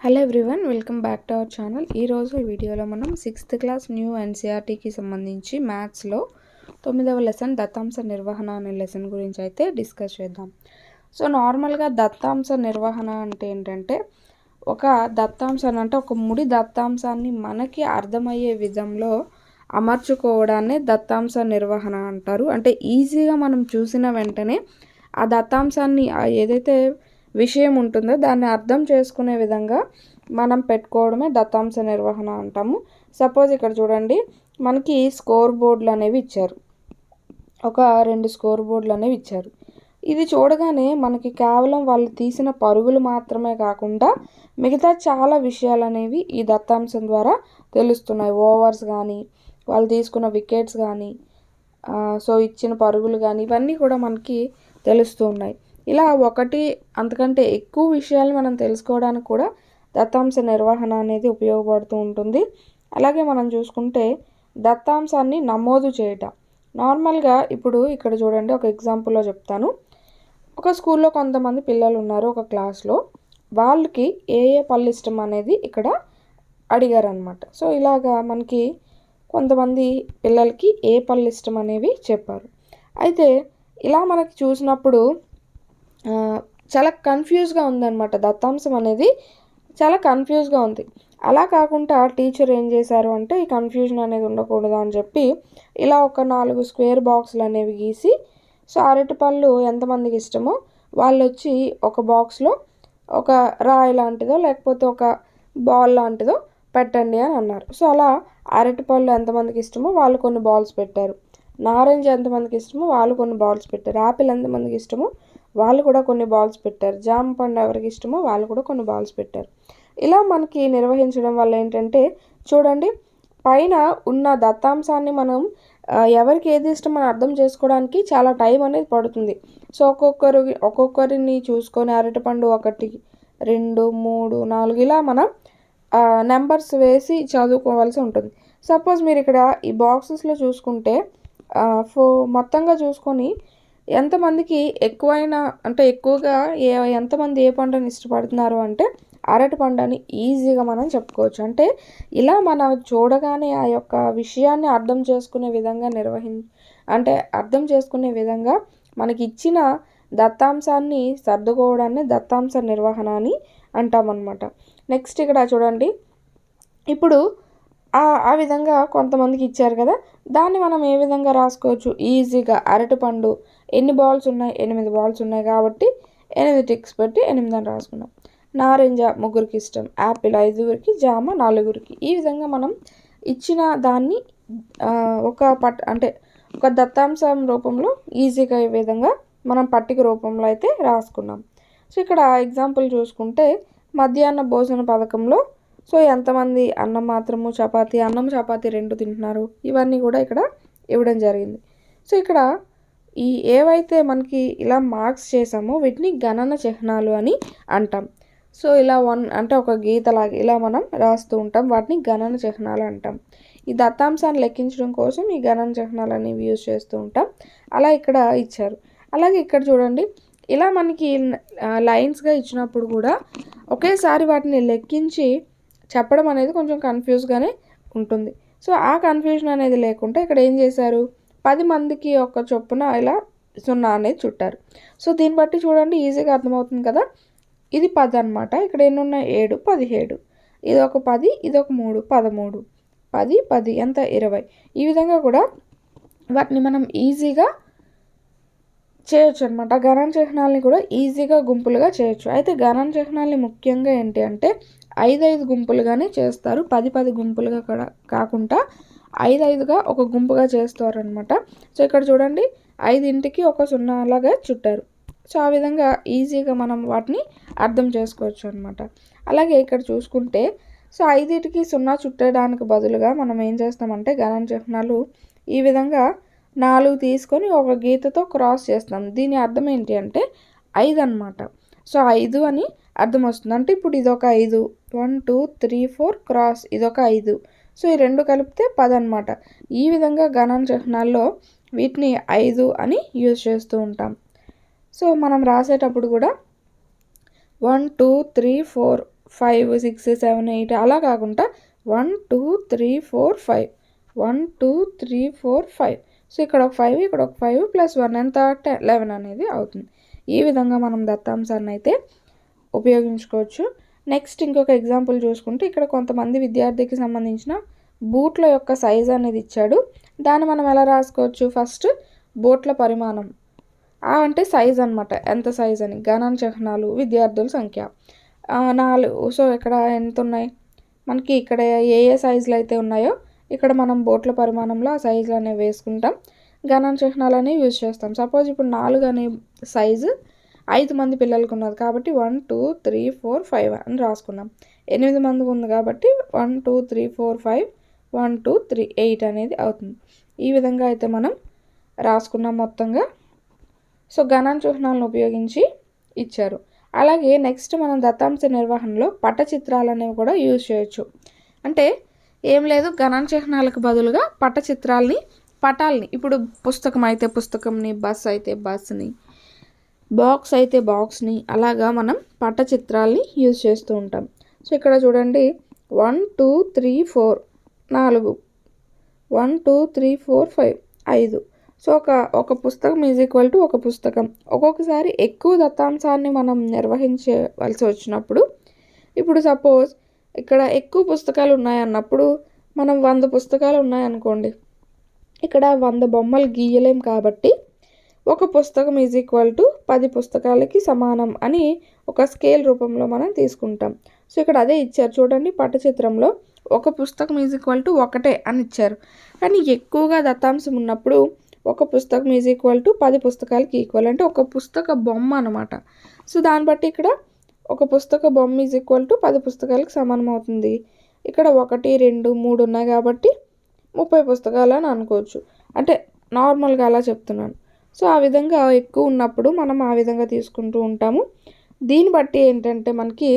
Hello everyone, welcome back to our channel. ఈరోజు ఈ వీడియోలో మనం 6th క్లాస్ న్యూ ఎన్సీఆర్టీకి సంబంధించి మ్యాథ్స్లో 9వ లెసన్ దత్తాంశ నిర్వహణ అనే లెసన్ గురించి అయితే డిస్కస్ చేద్దాం. సో నార్మల్గా దత్తాంశ నిర్వహణ అంటే ఏంటంటే, ఒక దత్తాంశాన్ని అంటే ఒక ముడి దత్తాంశాన్ని మనకి అర్థమయ్యే విధంలో అమర్చుకోవడాన్ని దత్తాంశ నిర్వహణ అంటారు. అంటే ఈజీగా మనం చూసిన వెంటనే ఆ దత్తాంశాన్ని ఏదైతే విషయం ఉంటుందో దాన్ని అర్థం చేసుకునే విధంగా మనం పెట్టుకోవడమే దత్తాంశ నిర్వహణ అంటాము. సపోజ్ ఇక్కడ చూడండి, మనకి స్కోర్ బోర్డులు అనేవి ఇచ్చారు, ఒక 2 స్కోర్ బోర్డులు అనేవి ఇచ్చారు. ఇది చూడగానే మనకి కేవలం వాళ్ళు తీసిన పరుగులు మాత్రమే కాకుండా మిగతా చాలా విషయాలు అనేవి ఈ దత్తాంశం ద్వారా తెలుస్తున్నాయి. ఓవర్స్ కానీ, వాళ్ళు తీసుకున్న వికెట్స్ కానీ, సో ఇచ్చిన పరుగులు కానీ, ఇవన్నీ కూడా మనకి తెలుస్తూ ఉన్నాయి. ఇలా ఒకటి అంతకంటే ఎక్కువ విషయాలు మనం తెలుసుకోవడానికి కూడా దత్తాంశ నిర్వహణ అనేది ఉపయోగపడుతూ ఉంటుంది. అలాగే మనం చూసుకుంటే దత్తాంశాన్ని నమోదు చేయటం. నార్మల్గా ఇప్పుడు ఇక్కడ చూడండి, ఒక ఎగ్జాంపుల్లో చెప్తాను. ఒక స్కూల్లో కొంతమంది పిల్లలు ఉన్నారు, ఒక క్లాస్లో. వాళ్ళకి ఏ పళ్ళు ఇష్టం అనేది ఇక్కడ అడిగారు అనమాట. సో ఇలాగా మనకి కొంతమంది పిల్లలకి ఏ పళ్ళు ఇష్టం అనేవి చెప్పారు. అయితే ఇలా మనకి చూసినప్పుడు చాలా కన్ఫ్యూజ్గా ఉందన్నమాట. దత్తాంశం అనేది చాలా కన్ఫ్యూజ్గా ఉంది. అలా కాకుండా టీచర్ ఏం చేశారు అంటే, ఈ కన్ఫ్యూజన్ అనేది ఉండకూడదు అని చెప్పి ఇలా ఒక 4 స్క్వేర్ బాక్సులు అనేవి గీసి, సో అరటిపళ్ళు ఎంతమందికి ఇష్టమో వాళ్ళు వచ్చి ఒక బాక్స్లో ఒక రాయి లాంటిదో లేకపోతే ఒక బాల్ లాంటిదో పెట్టండి అని అన్నారు. సో అలా అరటిపళ్ళు ఎంతమందికి ఇష్టమో వాళ్ళు కొన్ని బాల్స్ పెట్టారు. నారింజ ఎంతమందికి ఇష్టమో వాళ్ళు కొన్ని బాల్స్ పెట్టారు. యాపిల్ ఎంతమందికి ఇష్టమో వాళ్ళు కూడా కొన్ని బాల్స్ పెట్టారు. జామ పండు ఎవరికి ఇష్టమో వాళ్ళు కూడా కొన్ని బాల్స్ పెట్టారు. ఇలా మనకి నిర్వహించడం వల్ల ఏంటంటే, చూడండి, పైన ఉన్న దత్తాంశాన్ని మనం ఎవరికి ఏది ఇష్టం అని అర్థం చేసుకోవడానికి చాలా టైం అనేది పడుతుంది. సో ఒక్కొక్కరిని చూసుకొని అరటిపండు 1, 2, 3, 4 ఇలా మనం నెంబర్స్ వేసి చదువుకోవాల్సి ఉంటుంది. సపోజ్ మీరు ఇక్కడ ఈ బాక్సెస్లో చూసుకుంటే మొత్తంగా చూసుకొని ఎంతమందికి ఎక్కువైనా అంటే ఎక్కువగా ఎంతమంది ఏ పండుని ఇష్టపడుతున్నారు అంటే అరటి పండుని ఈజీగా మనం చెప్పుకోవచ్చు. అంటే ఇలా మనం చూడగానే ఆ యొక్క విషయాన్ని అర్థం చేసుకునే విధంగా అర్థం చేసుకునే విధంగా మనకి ఇచ్చిన దత్తాంశాన్ని సర్దుకోవడాన్ని దత్తాంశ నిర్వహణ అని అంటామన్నమాట. నెక్స్ట్ ఇక్కడ చూడండి, ఇప్పుడు ఆ విధంగా కొంతమందికి ఇచ్చారు కదా, దాన్ని మనం ఏ విధంగా రాసుకోవచ్చు ఈజీగా. అరటిపండు ఎన్ని బాల్స్ ఉన్నాయి? 8 బాల్స్ ఉన్నాయి కాబట్టి 8 టిక్స్ పెట్టి 8 అని రాసుకున్నాం. నారింజ 3కి ఇష్టం, యాపిల్ 5కి, జామ 4కి. ఈ విధంగా మనం ఇచ్చిన దాన్ని ఒక దత్తాంశం రూపంలో ఈజీగా ఈ విధంగా మనం పట్టిక రూపంలో అయితే రాసుకున్నాం. సో ఇక్కడ ఎగ్జాంపుల్ చూసుకుంటే మధ్యాహ్న భోజన పథకంలో సో ఎంతమంది అన్నం మాత్రము చపాతీ, అన్నం చపాతీ 2 తింటున్నారు, ఇవన్నీ కూడా ఇక్కడ ఇవ్వడం జరిగింది. సో ఇక్కడ ఈ ఏవైతే మనకి ఇలా మార్క్స్ చేసామో వీటిని గణన చిహ్నాలు అని అంటాం. సో ఇలా 1 అంటే ఒక గీతలాగా ఇలా మనం రాస్తూ ఉంటాం, వాటిని గణన చిహ్నాలు అంటాం. ఈ దత్తాంశాన్ని లెక్కించడం కోసం ఈ గణన చిహ్నాలు అనేవి యూజ్ చేస్తూ ఉంటాం. అలా ఇక్కడ ఇచ్చారు. అలాగే ఇక్కడ చూడండి, ఇలా మనకి లైన్స్గా ఇచ్చినప్పుడు కూడా ఒకేసారి వాటిని లెక్కించి చెప్పడం అనేది కొంచెం కన్ఫ్యూజ్గానే ఉంటుంది. సో ఆ కన్ఫ్యూజన్ అనేది లేకుండా ఇక్కడ ఏం చేశారు, 10 మందికి ఒక చొప్పున ఇలా 0 అనేది చుట్టారు. సో దీన్ని బట్టి చూడండి ఈజీగా అర్థమవుతుంది కదా. ఇది 10 అనమాట. ఇక్కడ ఎన్ని ఉన్నాయి? 7, 17. ఇది ఒక 10, ఇది ఒక 3, 13. 10, 10 ఎంత? 20. ఈ విధంగా కూడా వాటిని మనం ఈజీగా చేయొచ్చు అనమాట. గణన చిహ్నాలని కూడా ఈజీగా గుంపులుగా చేయొచ్చు. అయితే గణన చిహ్నాలని ముఖ్యంగా ఏంటి అంటే 5 గుంపులుగానే చేస్తారు. 10 గుంపులుగా కూడా కాకుండా 5గా ఒక గుంపుగా చేస్తారు అనమాట. సో ఇక్కడ చూడండి, 5కి ఒక 0 లాగా చుట్టారు. సో ఆ విధంగా ఈజీగా మనం వాటిని అర్థం చేసుకోవచ్చు అనమాట. అలాగే ఇక్కడ చూసుకుంటే సో 5కి 0 చుట్టడానికి బదులుగా మనం ఏం చేస్తామంటే గణన చిహ్నాలు ఈ విధంగా 4 తీసుకొని ఒక గీతతో క్రాస్ చేస్తాం. దీని అర్థం ఏంటి అంటే 5 అనమాట. సో 5 అని అర్థం వస్తుంది. అంటే ఇప్పుడు ఇదొక 5, 1, 2, 3, 4 క్రాస్, ఇదొక 5. సో ఈ 2 కలిపితే 10 అనమాట. ఈ విధంగా గణన చిహ్నాల్లో వీటిని 5 అని యూజ్ చేస్తూ ఉంటాం. సో మనం రాసేటప్పుడు కూడా 1, 2, 3, 4 5 6 7 8 అలా కాకుండా 1 2 3 4 5 1 2 3 4 5. సో ఇక్కడ ఒక 5 ఇక్కడ ఒక 5 ప్లస్ 1 ఎంత 11 అనేది అవుతుంది. ఈ విధంగా మనం దత్తాంశాన్ని అయితే ఉపయోగించుకోవచ్చు. నెక్స్ట్ ఇంకొక ఎగ్జాంపుల్ చూసుకుంటే ఇక్కడ కొంతమంది విద్యార్థికి సంబంధించిన బూట్ల యొక్క సైజ్ అనేది ఇచ్చాడు. దాన్ని మనం ఎలా రాసుకోవచ్చు? ఫస్ట్ బూట్ల పరిమాణం అంటే సైజ్ అనమాట, ఎంత సైజ్ అని, గణన చిహ్నాలు, విద్యార్థుల సంఖ్య 4. సో ఇక్కడ ఎంత ఉన్నాయి మనకి, ఇక్కడ ఏ ఏ సైజులు అయితే ఉన్నాయో ఇక్కడ మనం బూట్ల పరిమాణంలో ఆ సైజులు అనేవి వేసుకుంటాం, గణన చిహ్నాలు అనేవి యూజ్ చేస్తాం. సపోజ్ ఇప్పుడు 4 అనే సైజు 5 మంది పిల్లలకు ఉన్నది కాబట్టి 1 2 3 4 5 అని రాసుకున్నాం. 8 మందికి ఉంది కాబట్టి 1 2 3 4 5 1 2 3 8 అనేది అవుతుంది. ఈ విధంగా అయితే మనం రాసుకున్నాం మొత్తంగా. సో గణన చిహ్నాలను ఉపయోగించి ఇచ్చారు. అలాగే నెక్స్ట్ మనం దత్తాంశ నిర్వహణలో పటచిత్రాలు అనేవి కూడా యూజ్ చేయొచ్చు. అంటే ఏం లేదు, గణన చిహ్నాలకు బదులుగా పటాల్ని ఇప్పుడు పుస్తకం అయితే పుస్తకంని, బస్ అయితే బస్ని, బాక్స్ అయితే బాక్స్ని, అలాగా మనం పటచిత్రాల్ని యూజ్ చేస్తూ ఉంటాం. సో ఇక్కడ చూడండి 1 2 3 4 4 1 2 3 4 5 5. సో ఒక పుస్తకం ఈజ్ ఈక్వల్ టు ఒక పుస్తకం. ఒక్కొక్కసారి ఎక్కువ దత్తాంశాన్ని మనం నిర్వహించవలసి వచ్చినప్పుడు, ఇప్పుడు సపోజ్ ఇక్కడ ఎక్కువ పుస్తకాలు ఉన్నాయన్నప్పుడు మనం 100 పుస్తకాలు ఉన్నాయనుకోండి, ఇక్కడ 100 బొమ్మలు గీయలేం కాబట్టి ఒక పుస్తకం ఈజ్ ఈక్వల్ టు 10 పుస్తకాలకి సమానం అని ఒక స్కేల్ రూపంలో మనం తీసుకుంటాం. సో ఇక్కడ అదే ఇచ్చారు చూడండి, పటచిత్రంలో ఒక పుస్తకం ఈజ్ ఈక్వల్ టు 1 అని ఇచ్చారు. కానీ ఎక్కువగా దత్తాంశం ఉన్నప్పుడు ఒక పుస్తకం ఈజ్ ఈక్వల్ టు 10 పుస్తకాలకి ఈక్వల్, అంటే ఒక పుస్తక బొమ్మ అనమాట. సో దాన్ని బట్టి ఇక్కడ ఒక పుస్తక బొమ్మ ఈజ్ ఈక్వల్ టు 10 పుస్తకాలకు సమానం అవుతుంది. ఇక్కడ 1 2 3 ఉన్నాయి కాబట్టి 30 పుస్తకాలు అని అనుకోవచ్చు. అంటే నార్మల్గా అలా చెప్తున్నాను. సో ఆ విధంగా ఎక్కువ ఉన్నప్పుడు మనం ఆ విధంగా తీసుకుంటూ ఉంటాము. దీన్ని బట్టి ఏంటంటే మనకి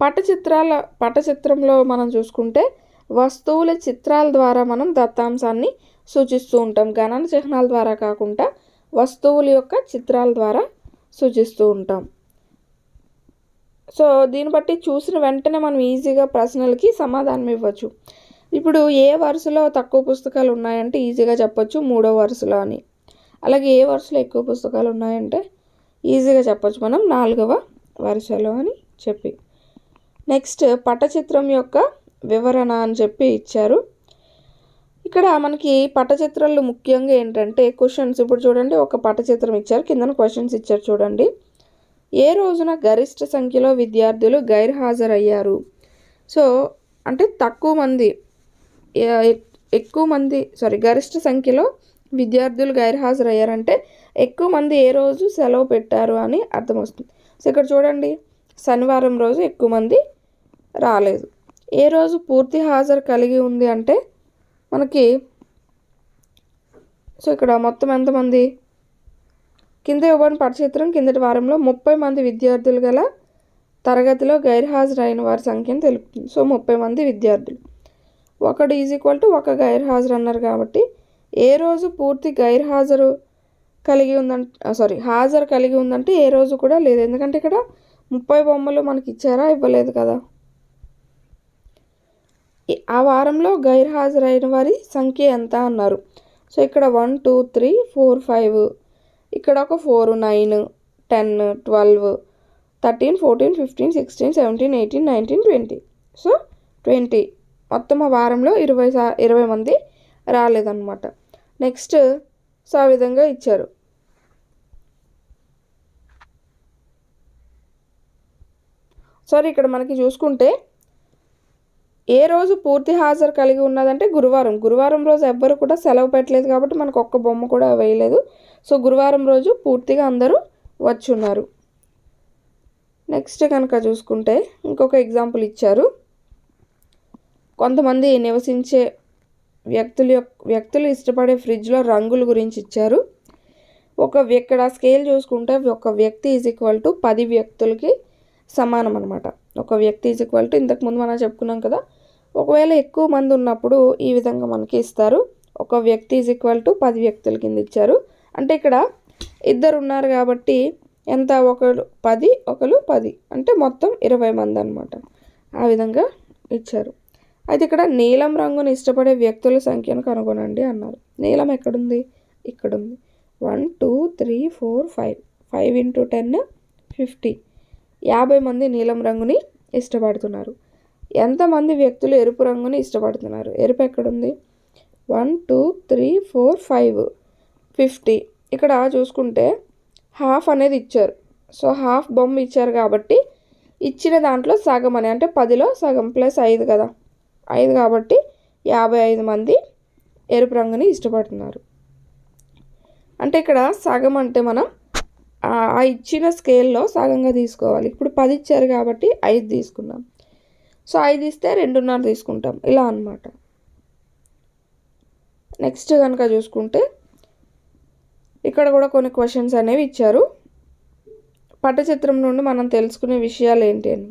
పటచిత్రంలో మనం చూసుకుంటే వస్తువుల చిత్రాల ద్వారా మనం దత్తాంశాన్ని సూచిస్తూ ఉంటాం. గణన చిహ్నాల ద్వారా కాకుండా వస్తువుల యొక్క చిత్రాల ద్వారా సూచిస్తూ ఉంటాం. సో దీన్ని బట్టి చూసిన వెంటనే మనం ఈజీగా ప్రశ్నలకి సమాధానం ఇవ్వచ్చు. ఇప్పుడు ఏ వరుసలో తక్కువ పుస్తకాలు ఉన్నాయంటే ఈజీగా చెప్పొచ్చు 3వ వరుసలో అని. అలాగే ఏ వరుసలో ఎక్కువ పుస్తకాలు ఉన్నాయంటే ఈజీగా చెప్పొచ్చు మనం 4వ వరుసలో అని చెప్పి. నెక్స్ట్ పటచిత్రం యొక్క వివరణ అని చెప్పి ఇచ్చారు. ఇక్కడ మనకి పటచిత్రాలు ముఖ్యంగా ఏంటంటే క్వశ్చన్స్. ఇప్పుడు చూడండి, ఒక పటచిత్రం ఇచ్చారు, కిందన క్వశ్చన్స్ ఇచ్చారు చూడండి. ఏ రోజున గరిష్ట సంఖ్యలో విద్యార్థులు గైర్హాజరయ్యారు? సో అంటే గరిష్ట సంఖ్యలో విద్యార్థులు గైర్హాజరయ్యారంటే ఎక్కువ మంది ఏ రోజు సెలవు పెట్టారు అని అర్థం వస్తుంది. సో ఇక్కడ చూడండి, శనివారం రోజు ఎక్కువ మంది రాలేదు. ఏ రోజు పూర్తి హాజరు కలిగి ఉంది అంటే మనకి, సో ఇక్కడ మొత్తం ఎంతమంది, కింద ఇవ్వబడిన పటచిత్రం కిందటి వారంలో 30 మంది విద్యార్థులు గల తరగతిలో గైర్హాజరైన వారి సంఖ్యను తెలుపుతుంది. సో 30 మంది విద్యార్థులు, 1 ఈజ్ ఈక్వల్ టు 1 గైర్హాజరు అన్నారు కాబట్టి ఏ రోజు పూర్తి హాజరు కలిగి ఉందంటే ఏ రోజు కూడా లేదు. ఎందుకంటే ఇక్కడ 30 బొమ్మలు మనకి ఇచ్చారా, ఇవ్వలేదు కదా. ఆ వారంలో గైర్హాజరైన వారి సంఖ్య ఎంత అన్నారు. సో ఇక్కడ 1 2 3 4 5, ఇక్కడ ఒక 4 9 10 12 13 14 15 16 17 18 19 20. సో 20 మొత్తం ఆ వారంలో 20 మంది రాలేదన్నమాట. నెక్స్ట్ సో ఆ విధంగా ఇచ్చారు. సారీ, ఇక్కడ మనకి చూసుకుంటే ఏ రోజు పూర్తి హాజరు కలిగి ఉన్నదంటే గురువారం రోజు ఎవ్వరు కూడా సెలవు పెట్టలేదు కాబట్టి మనకు ఒక్క బొమ్మ కూడా వేయలేదు. సో గురువారం రోజు పూర్తిగా అందరూ వచ్చి ఉన్నారు. నెక్స్ట్ కనుక చూసుకుంటే ఇంకొక ఎగ్జాంపుల్ ఇచ్చారు. కొంతమంది నివసించే వ్యక్తులు ఇష్టపడే ఫ్రిడ్జ్లో రంగుల గురించి ఇచ్చారు. ఇక్కడ స్కేల్ చూసుకుంటే ఒక వ్యక్తి ఈజ్ ఈక్వల్ టు 10 వ్యక్తులకి సమానం అనమాట. ఒక వ్యక్తి ఈజ్ ఈక్వల్ టు, ఇంతకుముందు మనం చెప్పుకున్నాం కదా, ఒకవేళ ఎక్కువ మంది ఉన్నప్పుడు ఈ విధంగా మనకి ఇస్తారు. ఒక వ్యక్తి ఈజ్ ఈక్వల్ టు 10 వ్యక్తుల కింద ఇచ్చారు. అంటే ఇక్కడ 2 ఉన్నారు కాబట్టి ఎంత, ఒకరు 10 ఒకరు 10 అంటే మొత్తం 20 మంది అనమాట. ఆ విధంగా ఇచ్చారు. అయితే ఇక్కడ నీలం రంగును ఇష్టపడే వ్యక్తుల సంఖ్యను కనుగొనండి అన్నారు. నీలం ఎక్కడుంది? ఇక్కడుంది. 1 2 3 4 5 5 × 10 50. 50 మంది నీలం రంగుని ఇష్టపడుతున్నారు. ఎంతమంది వ్యక్తులు ఎరుపు రంగుని ఇష్టపడుతున్నారు? ఎరుపు ఎక్కడుంది? 1 2 3 4 5 50. ఇక్కడ చూసుకుంటే హాఫ్ అనేది ఇచ్చారు. సో హాఫ్ బొమ్మ ఇచ్చారు కాబట్టి ఇచ్చిన దాంట్లో సగం అని, అంటే 10లో సగం ప్లస్ 5 కదా, 5 కాబట్టి 55 మంది ఎరుపు రంగుని ఇష్టపడుతున్నారు. అంటే ఇక్కడ సగం అంటే మనం ఆ ఇచ్చిన స్కేల్లో సగంగా తీసుకోవాలి. ఇప్పుడు 10 ఇచ్చారు కాబట్టి 5 తీసుకున్నాం. సో 5 ఇస్తే 2.5 తీసుకుంటాం, ఇలా అన్నమాట. నెక్స్ట్ కనుక చూసుకుంటే ఇక్కడ కూడా కొన్ని క్వశ్చన్స్ అనేవి ఇచ్చారు. పట్టచిత్రం నుండి మనం తెలుసుకునే విషయాలు ఏంటి అని.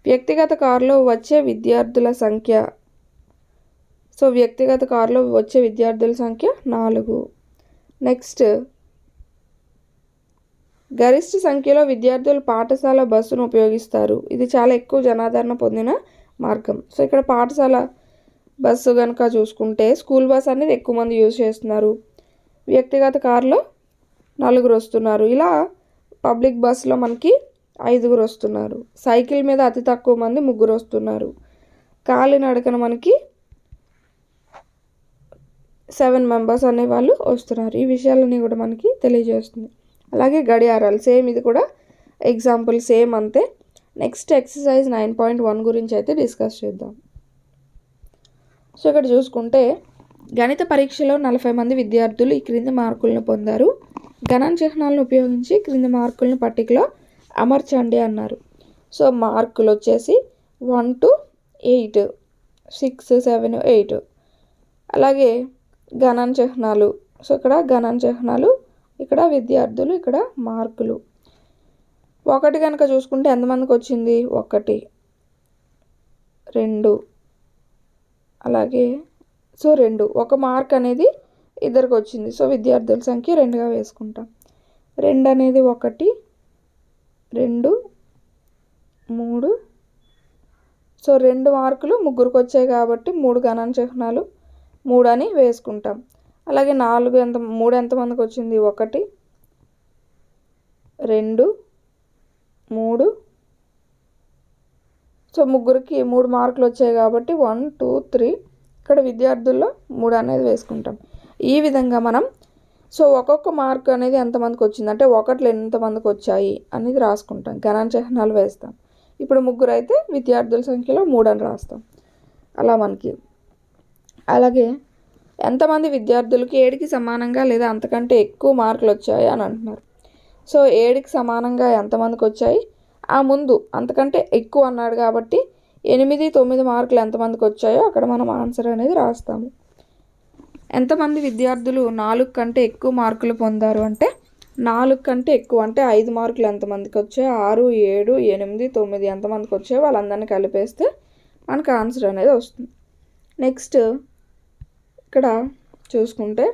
వ్యక్తిగత కారులో వచ్చే విద్యార్థుల సంఖ్య. సో వ్యక్తిగత కారులో వచ్చే విద్యార్థుల సంఖ్య 4. నెక్స్ట్ గరిష్ట సంఖ్యలో విద్యార్థులు పాఠశాల బస్సును ఉపయోగిస్తారు. ఇది చాలా ఎక్కువ జనాదరణ పొందిన మార్గం. సో ఇక్కడ పాఠశాల బస్సు కనుక చూసుకుంటే స్కూల్ బస్ అనేది ఎక్కువ మంది యూజ్ చేస్తున్నారు. వ్యక్తిగత కారులో 4 వస్తున్నారు. ఇలా పబ్లిక్ బస్సులో మనకి 5 వస్తున్నారు. సైకిల్ మీద అతి తక్కువ మంది 3 వస్తున్నారు. కాలినడకన మనకి 7 మెంబర్స్ అనేవాళ్ళు వస్తున్నారు. ఈ విషయాలన్నీ కూడా మనకి తెలియజేస్తుంది. అలాగే గడియారాలు సేమ్, ఇది కూడా ఎగ్జాంపుల్ సేమ్ అంతే. నెక్స్ట్ ఎక్సర్సైజ్ 9.1 గురించి అయితే డిస్కస్ చేద్దాం. సో ఇక్కడ చూసుకుంటే గణిత పరీక్షలో 40 మంది విద్యార్థులు ఈ క్రింది మార్కులను పొందారు. గణన చిహ్నాలను ఉపయోగించి క్రింది మార్కులను పట్టికలో అమర్చండి అన్నారు. సో మార్కులు వచ్చేసి 1 to 8, 6 7 8. అలాగే గణన చిహ్నాలు. సో ఇక్కడ గణన చిహ్నాలు, ఇక్కడ విద్యార్థులు, ఇక్కడ మార్కులు. 1 కనుక చూసుకుంటే ఎంతమందికి వచ్చింది? 1 2 అలాగే సో 2. 1 మార్క్ అనేది ఇద్దరికి వచ్చింది. సో విద్యార్థుల సంఖ్య 2గా వేసుకుంటాం. 2 అనేది 1 2 3. సో 2 మార్కులు ముగ్గురికి వచ్చాయి కాబట్టి 3 గణన చిహ్నాలు 3 అని వేసుకుంటాం. అలాగే 4 3 ఎంతమందికి వచ్చింది? 1 2 3. సో ముగ్గురికి 3 మార్కులు వచ్చాయి కాబట్టి 1 2 3. ఇక్కడ విద్యార్థుల్లో 3 అనేది వేసుకుంటాం. ఈ విధంగా మనం సో ఒక్కొక్క మార్క్ అనేది ఎంతమందికి వచ్చింది అంటే 1 ఎంతమందికి వచ్చాయి అనేది రాసుకుంటాం. గణన చిహ్నాలు వేస్తాం. ఇప్పుడు 3 అయితే విద్యార్థుల సంఖ్యలో 3 అని రాస్తాం. అలా మనకి. అలాగే ఎంతమంది విద్యార్థులకి 7కి సమానంగా లేదా అంతకంటే ఎక్కువ మార్కులు వచ్చాయి అని అంటున్నారు. సో 7కి సమానంగా ఎంతమందికి వచ్చాయి? ఆ ముందు అంతకంటే ఎక్కువ అన్నాడు కాబట్టి 8 9 మార్కులు ఎంతమందికి వచ్చాయో అక్కడ మనం ఆన్సర్ అనేది రాస్తాము. ఎంతమంది విద్యార్థులు 4 కంటే ఎక్కువ మార్కులు పొందారు అంటే 4 కంటే ఎక్కువ అంటే 5 మార్కులు ఎంతమందికి వచ్చాయి? 6 7 8 9 ఎంతమందికి వచ్చాయో వాళ్ళందరినీ కలిపేస్తే మనకు ఆన్సర్ అనేది వస్తుంది. నెక్స్ట్ ఇక్కడ చూసుకుంటే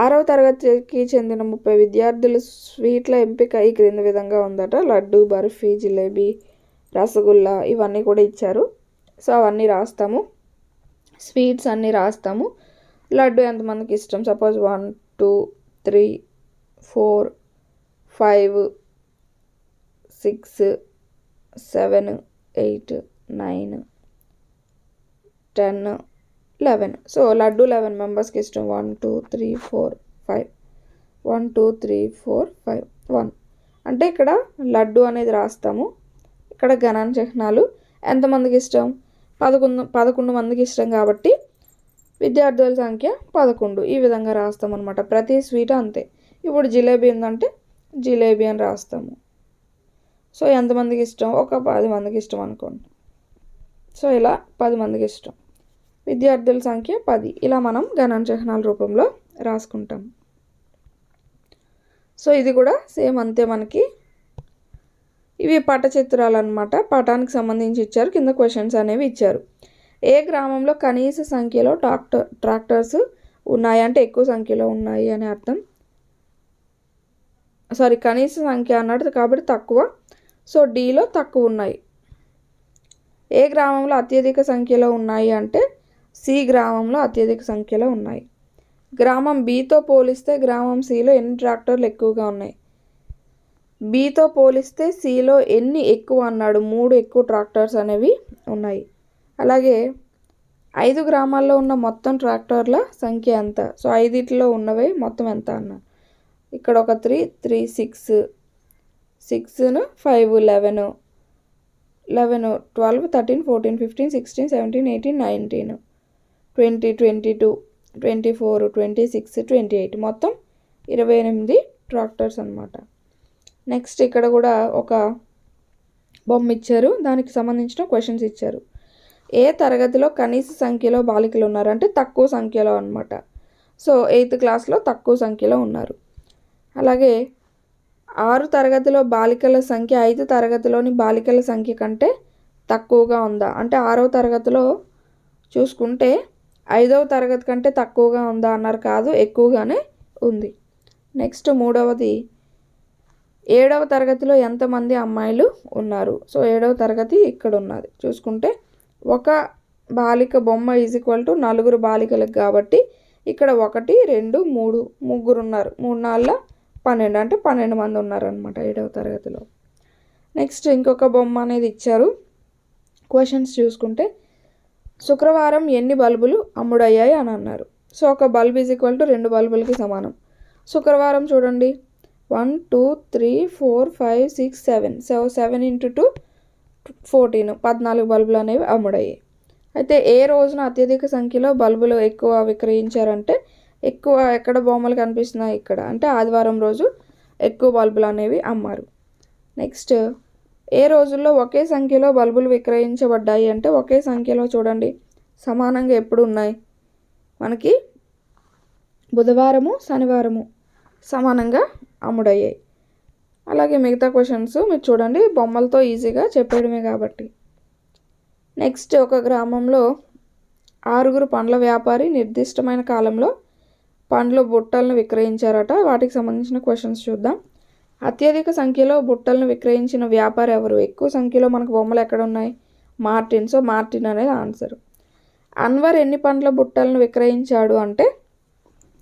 6వ తరగతికి చెందిన 30 విద్యార్థులు స్వీట్ల ఎంపిక ఈ క్రింది విధంగా ఉందట. లడ్డు, బర్ఫీ, జిలేబీ, రసగుల్లా ఇవన్నీ కూడా ఇచ్చారు. సో అవన్నీ రాస్తాము. స్వీట్స్ అన్నీ రాస్తాము. లడ్డు ఎంతమందికి ఇష్టం? సపోజ్ 1 2 3 4 5 6 7 8 9 10 11. సో లడ్డు 11 మెంబర్స్కి ఇష్టం. 1 2 3 4 5 1 2 3 4 5 1 అంటే ఇక్కడ లడ్డు అనేది రాస్తాము. ఇక్కడ గణన చిహ్నాలు ఎంతమందికి ఇష్టం? 11 మందికి ఇష్టం కాబట్టి విద్యార్థుల సంఖ్య 11. ఈ విధంగా రాస్తాం అనమాట. ప్రతి స్వీట్ అంతే. ఇప్పుడు జిలేబీ ఏంటంటే జిలేబీ అని రాస్తాము. సో ఎంతమందికి ఇష్టం? ఒక 10 మందికి ఇష్టం అనుకోండి. సో ఇలా 10 మందికి ఇష్టం. విద్యార్థుల సంఖ్య 10. ఇలా మనం గణన చిహ్నాల రూపంలో రాసుకుంటాం. సో ఇది కూడా సేమ్ అంతే మనకి. ఇవి పటచిత్రాలు అనమాట. పటానికి సంబంధించి ఇచ్చారు. కింద క్వశ్చన్స్ అనేవి ఇచ్చారు. ఏ గ్రామంలో కనీస సంఖ్యలో ట్రాక్టర్స్ ఉన్నాయి అంటే ఎక్కువ సంఖ్యలో ఉన్నాయి అని అర్థం. కనీస సంఖ్య అన్నాడు కాబట్టి తక్కువ. సో డీలో తక్కువ ఉన్నాయి. ఏ గ్రామంలో అత్యధిక సంఖ్యలో ఉన్నాయి అంటే సి గ్రామంలో అత్యధిక సంఖ్యలో ఉన్నాయి. గ్రామం బితో పోలిస్తే గ్రామం సిలో ఎన్ని ట్రాక్టర్లు ఎక్కువగా ఉన్నాయి? బితో పోలిస్తే సిలో ఎన్ని ఎక్కువ అన్నాడు? 3 ఎక్కువ ట్రాక్టర్స్ అనేవి ఉన్నాయి. అలాగే 5 గ్రామాల్లో ఉన్న మొత్తం ట్రాక్టర్ల సంఖ్య ఎంత? సో 5లో ఉన్నవి మొత్తం ఎంత అన్న? ఇక్కడ ఒక 3, 3, 6, 6, 5, 11, 11, 12, 13, 14, 15, 16, 17, 18, 19, 20, 22, 24, 26, 28 మొత్తం 28 ట్రాక్టర్స్ అన్నమాట. నెక్స్ట్ ఇక్కడ కూడా ఒక బొమ్మ ఇచ్చారు, దానికి సంబంధించిన క్వశ్చన్స్ ఇచ్చారు. ఏ తరగతిలో కనీస సంఖ్యలో బాలికలు ఉన్నారు అంటే తక్కువ సంఖ్యలో అన్నమాట. సో 8th క్లాస్లో తక్కువ సంఖ్యలో ఉన్నారు. అలాగే 6 తరగతిలో బాలికల సంఖ్య 5 తరగతిలోని బాలికల సంఖ్య కంటే తక్కువగా ఉందా అంటే 6వ తరగతిలో చూసుకుంటే 5వ తరగతి కంటే తక్కువగా ఉందా అన్నారు, కాదు, ఎక్కువగానే ఉంది. నెక్స్ట్ 3వది 7వ తరగతిలో ఎంతమంది అమ్మాయిలు ఉన్నారు? సో 7వ తరగతి ఇక్కడ ఉన్నది. చూసుకుంటే ఒక బాలిక బొమ్మ = 4 బాలికలకు కాబట్టి ఇక్కడ 1, 2, 3 ముగ్గురు ఉన్నారు. 3, 4, 12 అంటే 12 మంది ఉన్నారనమాట 7వ తరగతిలో. నెక్స్ట్ ఇంకొక బొమ్మ అనేది ఇచ్చారు. క్వశ్చన్స్ చూసుకుంటే శుక్రవారం ఎన్ని బల్బులు అమ్ముడయ్యాయి అని అన్నారు. సో ఒక బల్బ్ = 2 బల్బులకి సమానం. శుక్రవారం చూడండి 1, 2, 3, 4, 5, 6, 7. సో 7 × 2 14, 14 బల్బులు అనేవి అమ్ముడయ్యాయి. అయితే ఏ రోజున అత్యధిక సంఖ్యలో బల్బులు ఎక్కువ విక్రయించారంటే ఎక్కువ ఎక్కడ బొమ్మలు కనిపిస్తున్నాయి ఇక్కడ అంటే ఆదివారం రోజు ఎక్కువ బల్బులు అనేవి అమ్మారు. నెక్స్ట్ ఏ రోజుల్లో ఒకే సంఖ్యలో బల్బులు విక్రయించబడ్డాయి అంటే ఒకే సంఖ్యలో చూడండి సమానంగా ఎప్పుడు ఉన్నాయి మనకి బుధవారము శనివారము సమానంగా అమ్ముడయ్యాయి. అలాగే మిగతా క్వశ్చన్స్ మీరు చూడండి, బొమ్మలతో ఈజీగా చెప్పేయడమే కాబట్టి. నెక్స్ట్ ఒక గ్రామంలో 6 పండ్ల వ్యాపారి నిర్దిష్టమైన కాలంలో పండ్ల బుట్టలను విక్రయించారట. వాటికి సంబంధించిన క్వశ్చన్స్ చూద్దాం. అత్యధిక సంఖ్యలో బుట్టలను విక్రయించిన వ్యాపారి ఎవరు? ఎక్కువ సంఖ్యలో మనకు బొమ్మలు ఎక్కడ ఉన్నాయి? మార్టిన్. సో మార్టిన్ అనేది ఆన్సర్. అన్వర్ ఎన్ని పండ్ల బుట్టలను విక్రయించాడు అంటే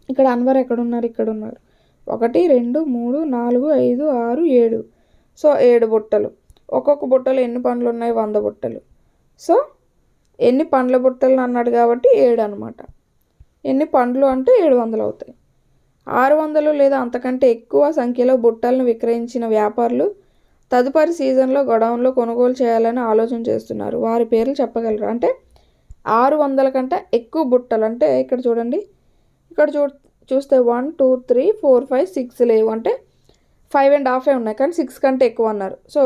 ఇక్కడ అన్వర్ ఎక్కడున్నారు? ఇక్కడ ఉన్నారు. 1, 2, 3, 4, 5, 6, 7. సో 7 బుట్టలు. ఒక్కొక్క బుట్టలో ఎన్ని పండ్లు ఉన్నాయి? 100 బుట్టలు. సో ఎన్ని పండ్ల బుట్టలు అన్నాడు కాబట్టి 7 అనమాట. ఎన్ని పండ్లు అంటే 700 అవుతాయి. 600 లేదా అంతకంటే ఎక్కువ సంఖ్యలో బుట్టలను విక్రయించిన వ్యాపారులు తదుపరి సీజన్లో గొడౌన్లో కొనుగోలు చేయాలని ఆలోచన చేస్తున్నారు. వారి పేర్లు చెప్పగలరు అంటే 600 కంటే ఎక్కువ బుట్టలు అంటే ఇక్కడ చూడండి, ఇక్కడ చూస్తే 1, 2, 3, 4, 5, 6 లేవు అంటే 5.5 ఉన్నాయి కానీ 6 కంటే ఎక్కువ అన్నారు. సో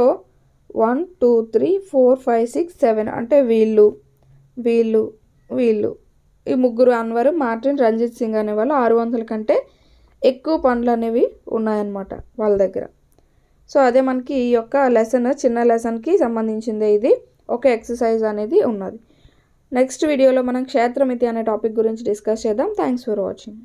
1, 2, 3, 4, 5, 6, 7 అంటే వీళ్ళు వీళ్ళు వీళ్ళు ఈ ముగ్గురు అన్వర్, మార్టిన్, రంజిత్ సింగ్ అనే వాళ్ళు 600 కంటే ఎక్కువ పండ్లు అనేవి ఉన్నాయన్నమాట వాళ్ళ దగ్గర. సో అదే మనకి ఈ యొక్క లెసన్ చిన్న లెసన్కి సంబంధించిందే ఇది. ఒక ఎక్సర్సైజ్ అనేది ఉన్నది. నెక్స్ట్ వీడియోలో మనం క్షేత్రమితి అనే టాపిక్ గురించి డిస్కస్ చేద్దాం. Thanks for watching.